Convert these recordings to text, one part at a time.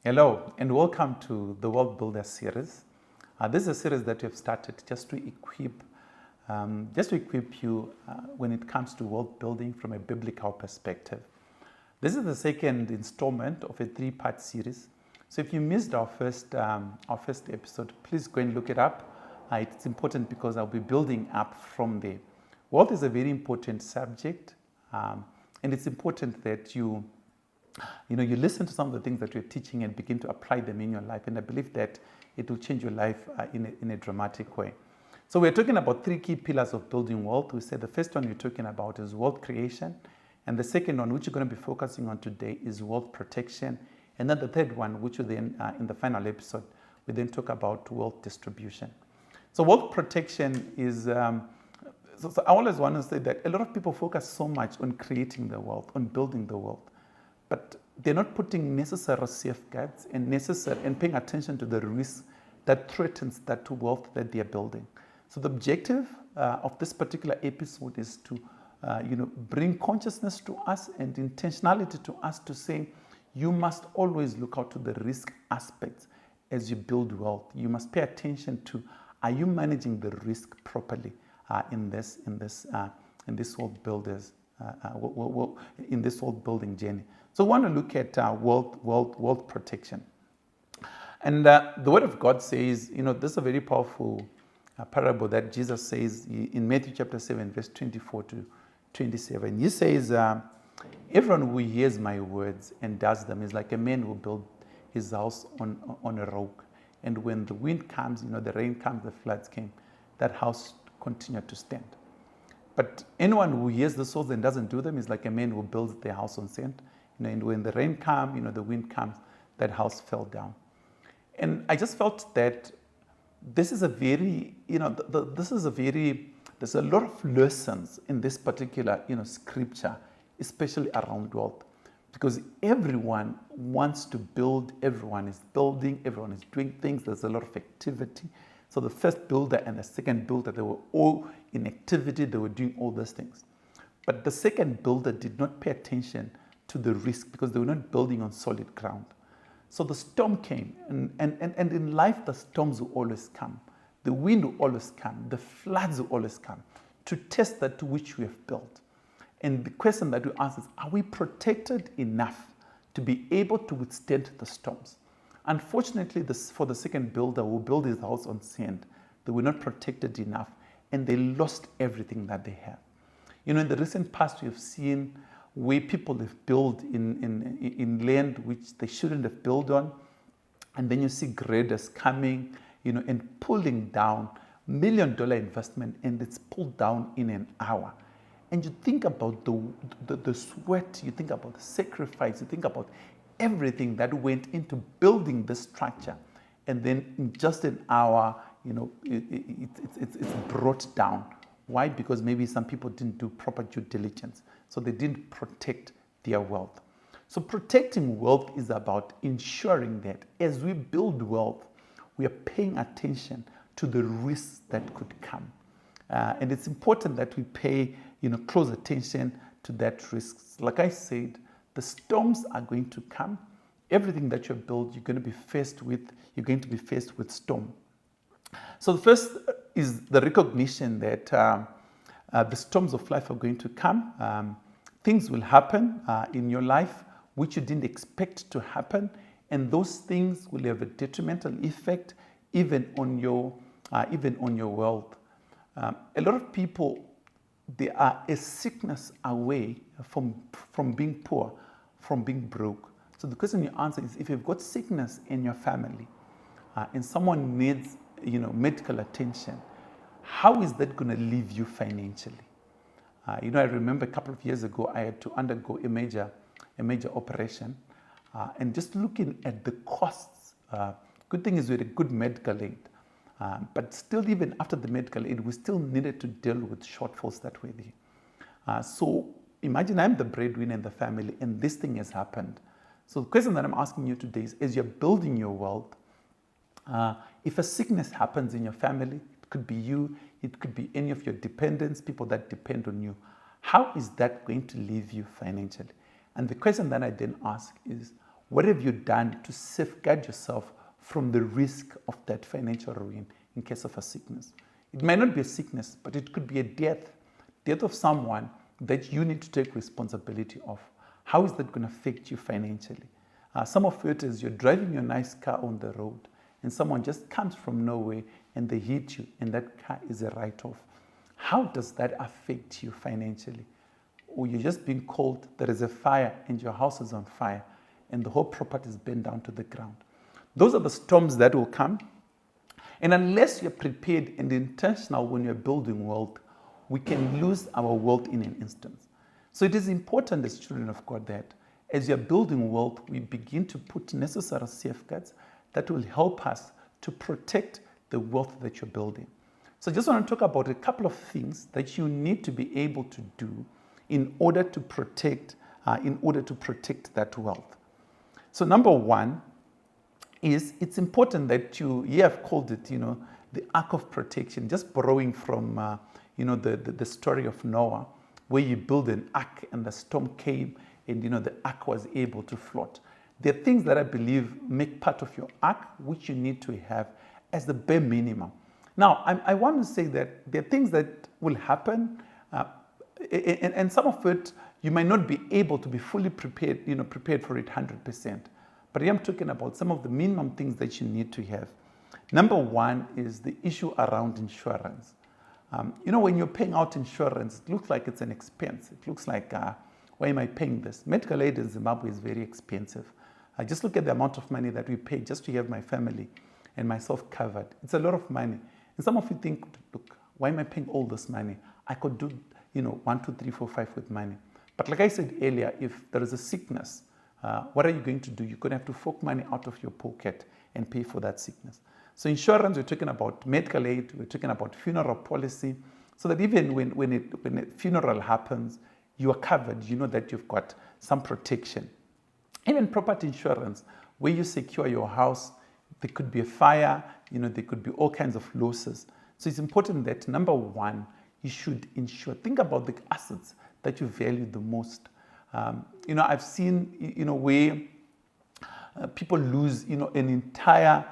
Hello and welcome to the World Builder series. This is a series that we have started just to equip you when it comes to world building from a biblical perspective. This is the second installment of a three-part series. So if you missed our first episode, please go and look it up. It's important because I'll be building up from there. Wealth is a very important subject, and it's important that you listen to some of the things that we're teaching and begin to apply them in your life. And I believe that it will change your life in a dramatic way. So we're talking about three key pillars of building wealth. We said the first one we're talking about is wealth creation. And the second one, which we're going to be focusing on today, is wealth protection. And then the third one, which will then, in the final episode, we then talk about wealth distribution. So wealth protection is, so I always want to say that a lot of people focus so much on creating the wealth, on building the wealth. But they're not putting necessary safeguards and paying attention to the risk that threatens that wealth that they are building. So the objective of this particular episode is to bring consciousness to us and intentionality to us to say you must always look out to the risk aspects as you build wealth. You must pay attention to, are you managing the risk properly in this world builders in this world building journey. So we want to look at wealth protection. And the Word of God says, this is a very powerful parable that Jesus says in Matthew chapter 7, verse 24 to 27. He says, everyone who hears my words and does them is like a man who built his house on a rock. And when the wind comes, the rain comes, the floods came, that house continued to stand. But anyone who hears the words and doesn't do them is like a man who builds their house on sand. And when the rain comes, the wind comes, that house fell down. And I just felt that this is a very, there's a lot of lessons in this particular, scripture, especially around wealth. Because everyone wants to build, everyone is building, everyone is doing things, there's a lot of activity. So the first builder and the second builder, they were all in activity, they were doing all those things. But the second builder did not pay attention to the risk because they were not building on solid ground. So the storm came, and in life the storms will always come. The wind will always come, the floods will always come to test that to which we have built. And the question that we ask is, are we protected enough to be able to withstand the storms? Unfortunately, for the second builder who built his house on sand, they were not protected enough and they lost everything that they have. In the recent past, we have seen where people have built in land which they shouldn't have built on. And then you see graders coming, and pulling down $1 million investment, and it's pulled down in an hour. And you think about the sweat, you think about the sacrifice, you think about everything that went into building this structure, and then in just an hour, it's brought down. Why? Because maybe some people didn't do proper due diligence, so they didn't protect their wealth. So protecting wealth is about ensuring that as we build wealth, we are paying attention to the risks that could come, and it's important that we pay close attention to that risks. Like I said, the storms are going to come. Everything that you build, you're going to be faced with storm. So the first is the recognition that the storms of life are going to come. Things will happen in your life which you didn't expect to happen, and those things will have a detrimental effect even on your wealth. A lot of people, they are a sickness away from being poor, from being broke. So the question you answer is, if you've got sickness in your family and someone needs medical attention, how is that going to leave you financially? I remember a couple of years ago I had to undergo a major operation, and just looking at the costs, good thing is we had a good medical aid, but still, even after the medical aid, we still needed to deal with shortfalls that were there. So imagine I'm the breadwinner in the family and this thing has happened. So the question that I'm asking you today is, as you're building your wealth, if a sickness happens in your family, it could be you, it could be any of your dependents, people that depend on you, how is that going to leave you financially? And the question that I then ask is, What have you done to safeguard yourself from the risk of that financial ruin in case of a sickness? It might not be a sickness, but it could be a death of someone that you need to take responsibility of. How is that going to affect you financially? Some of it is you're driving your nice car on the road and someone just comes from nowhere and they hit you and that car is a write-off. How does that affect you financially? Or you're just being called, there is a fire and your house is on fire and the whole property is burned down to the ground. Those are the storms that will come. And unless you're prepared and intentional when you're building wealth, we can lose our wealth in an instant. So it is important as children of God that as you're building wealth, we begin to put necessary safeguards that will help us to protect the wealth that you're building. So I just want to talk about a couple of things that you need to be able to do in order to protect that wealth. So number one is it's important that you have called it, the ark of protection, just borrowing from, the story of Noah, where you build an ark and the storm came and, the ark was able to float. There are things that I believe make part of your ark, which you need to have as the bare minimum. Now, I want to say that there are things that will happen, and some of it, you might not be able to be fully prepared for it 100%. But I am talking about some of the minimum things that you need to have. Number one is the issue around insurance. When you're paying out insurance, it looks like it's an expense. It looks like, why am I paying this? Medical aid in Zimbabwe is very expensive. Just look at the amount of money that we pay just to have my family and myself covered. It's a lot of money. And some of you think, look, why am I paying all this money? I could do, 1, 2, 3, 4, 5 with money. But like I said earlier, if there is a sickness, what are you going to do? You're going to have to fork money out of your pocket and pay for that sickness. So insurance, we're talking about medical aid, we're talking about funeral policy, so that even when a funeral happens, you are covered, you know that you've got some protection. Even property insurance, where you secure your house, there could be a fire, there could be all kinds of losses. So it's important that, number one, you should insure. Think about the assets that you value the most. I've seen, where people lose, an entire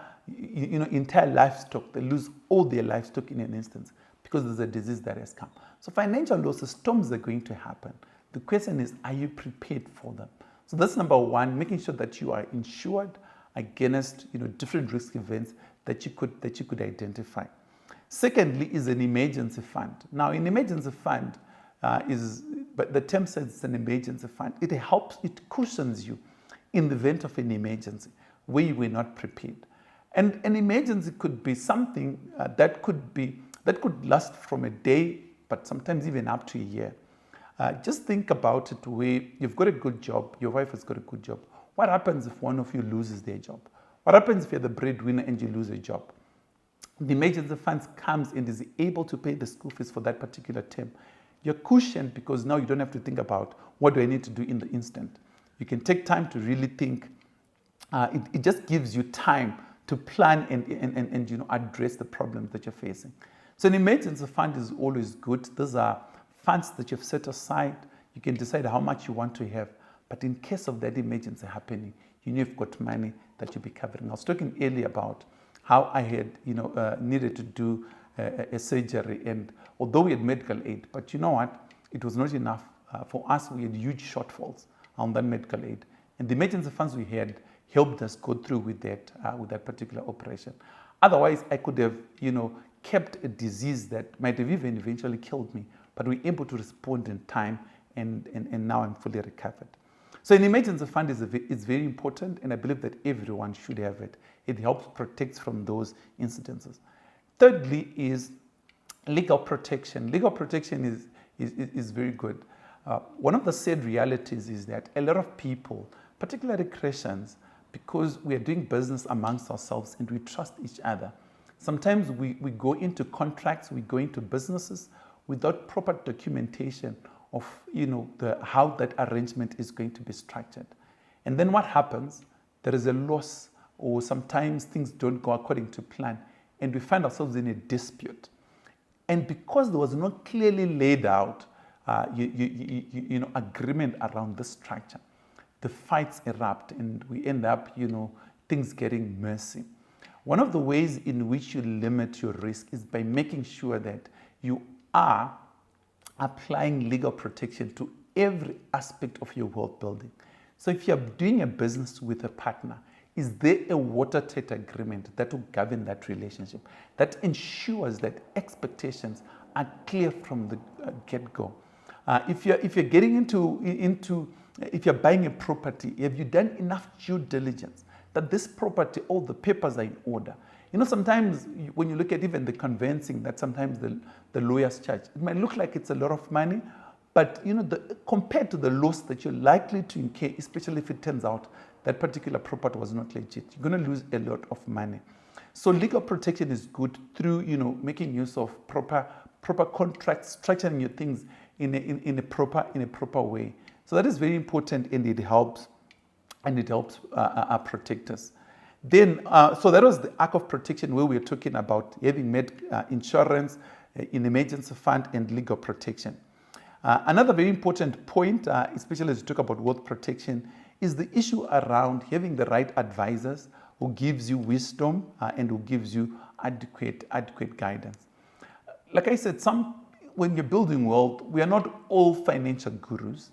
livestock. They lose all their livestock in an instance because there's a disease that has come. So financial losses, storms are going to happen. The question is, are you prepared for them? So that's number one, making sure that you are insured against, different risk events that you could identify. Secondly is an emergency fund. Now, an emergency fund but the term says it's an emergency fund. It helps, it cushions you in the event of an emergency where you were not prepared. And an emergency could be something that could last from a day, but sometimes even up to a year. Just think about it where you've got a good job, your wife has got a good job. What happens if one of you loses their job? What happens if you're the breadwinner and you lose a job? The emergency fund comes and is able to pay the school fees for that particular term. You're cushioned because now you don't have to think about what do I need to do in the instant. You can take time to really think. It just gives you time to plan and address the problems that you're facing. So an emergency fund is always good. Those are funds that you've set aside. You can decide how much you want to have. But in case of that emergency happening, you know you've got money that you'll be covering. I was talking earlier about how I had needed to do a surgery, and although we had medical aid, but you know what, it was not enough for us. We had huge shortfalls on that medical aid, and the emergency funds we had helped us go through with that particular operation. Otherwise, I could have kept a disease that might have even eventually killed me, but we were able to respond in time, and now I'm fully recovered. So an emergency fund is very important, and I believe that everyone should have it. It helps protect from those incidences. Thirdly is legal protection. Legal protection is very good. One of the sad realities is that a lot of people, particularly Christians, because we are doing business amongst ourselves and we trust each other, sometimes we go into contracts, we go into businesses without proper documentation of how that arrangement is going to be structured. And then what happens? There is a loss, or sometimes things don't go according to plan, and we find ourselves in a dispute. And because there was not clearly laid out agreement around this structure, the fights erupt and we end up, things getting messy. One of the ways in which you limit your risk is by making sure that you are applying legal protection to every aspect of your wealth building. So if you're doing a business with a partner, is there a watertight agreement that will govern that relationship, that ensures that expectations are clear from the get-go? If you're getting if you're buying a property, have you done enough due diligence that this property, all the papers are in order? Sometimes when you look at even the conveyancing that sometimes the lawyers charge, it might look like it's a lot of money, but compared to the loss that you're likely to incur, especially if it turns out that particular property was not legit, you're going to lose a lot of money. So legal protection is good through making use of proper contracts, structuring your things in a proper way. So that is very important, and it helps protect us. Then, so that was the arc of protection where we are talking about having made insurance, in emergency fund, and legal protection. Another very important point, especially as we talk about wealth protection, is the issue around having the right advisors who gives you wisdom and who gives you adequate guidance. Like I said, when you're building wealth, we are not all financial gurus.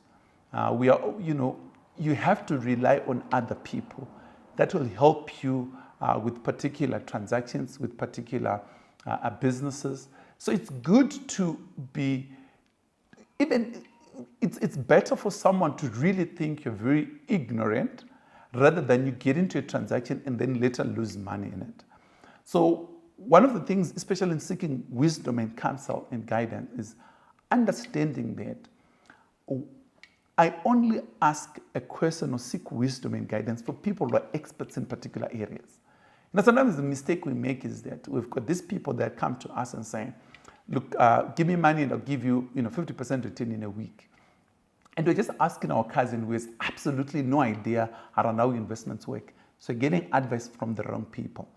We are, you have to rely on other people that will help you with particular transactions, with particular businesses. So it's good to be, it's better for someone to really think you're very ignorant rather than you get into a transaction and then later lose money in it. So one of the things, especially in seeking wisdom and counsel and guidance, is understanding that I only ask a question or seek wisdom and guidance for people who are experts in particular areas. Sometimes the mistake we make is that we've got these people that come to us and say, look, give me money and I'll give you, 50% return in a week. And we're just asking our cousin who has absolutely no idea around how investments work. So getting advice from the wrong people.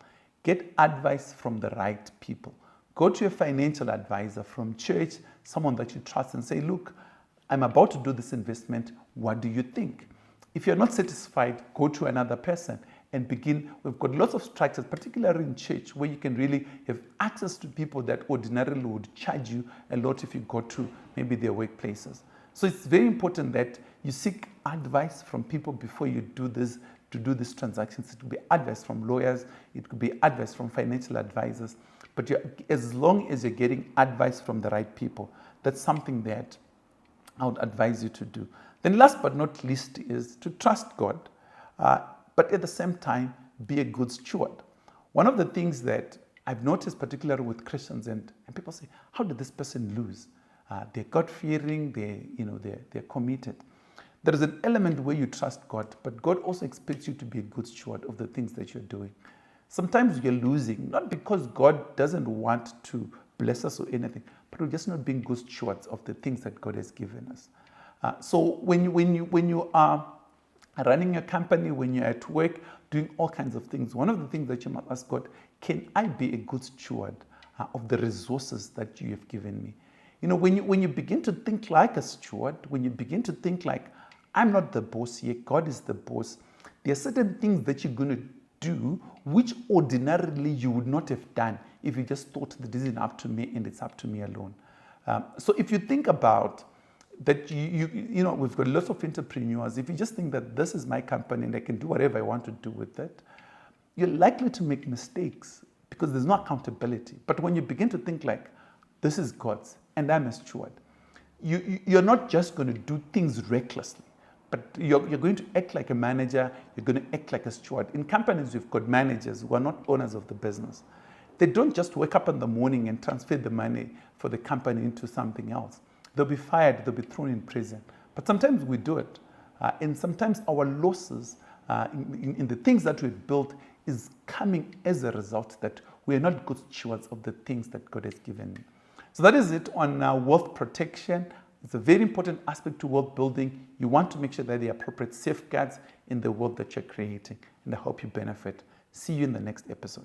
Get advice from the right people. Go to a financial advisor from church, someone that you trust, and say, look, I'm about to do this investment. What do you think? If you're not satisfied, go to another person and begin. We've got lots of structures, particularly in church, where you can really have access to people that ordinarily would charge you a lot if you go to maybe their workplaces. So it's very important that you seek advice from people before you do this, to do these transactions. It could be advice from lawyers, it could be advice from financial advisors, but as long as you're getting advice from the right people, that's something that I would advise you to do. Then last but not least is to trust God, but at the same time, be a good steward. One of the things that I've noticed, particularly with Christians, and people say, how did this person lose? They're God-fearing, they're committed. There is an element where you trust God, but God also expects you to be a good steward of the things that you're doing. Sometimes you're losing, not because God doesn't want to bless us or anything, but we're just not being good stewards of the things that God has given us. So when you are running your company, when you're at work, doing all kinds of things, one of the things that you must ask God, can I be a good steward of the resources that you have given me? When you begin to think like a steward, when you begin to think like, I'm not the boss here, God is the boss, there are certain things that you're going to do which ordinarily you would not have done if you just thought that this isn't up to me and it's up to me alone. So if you think about that, we've got lots of entrepreneurs. If you just think that this is my company and I can do whatever I want to do with it, you're likely to make mistakes because there's no accountability. But when you begin to think like, this is God's and I'm a steward, you're not just going to do things recklessly, but you're going to act like a manager, you're going to act like a steward. In companies, we've got managers who are not owners of the business. They don't just wake up in the morning and transfer the money for the company into something else. They'll be fired, they'll be thrown in prison. But sometimes we do it. And sometimes our losses in the things that we've built is coming as a result that we are not good stewards of the things that God has given me. So that is it on wealth protection. It's a very important aspect to wealth building. You want to make sure that there are appropriate safeguards in the wealth that you're creating. And I hope you benefit. See you in the next episode.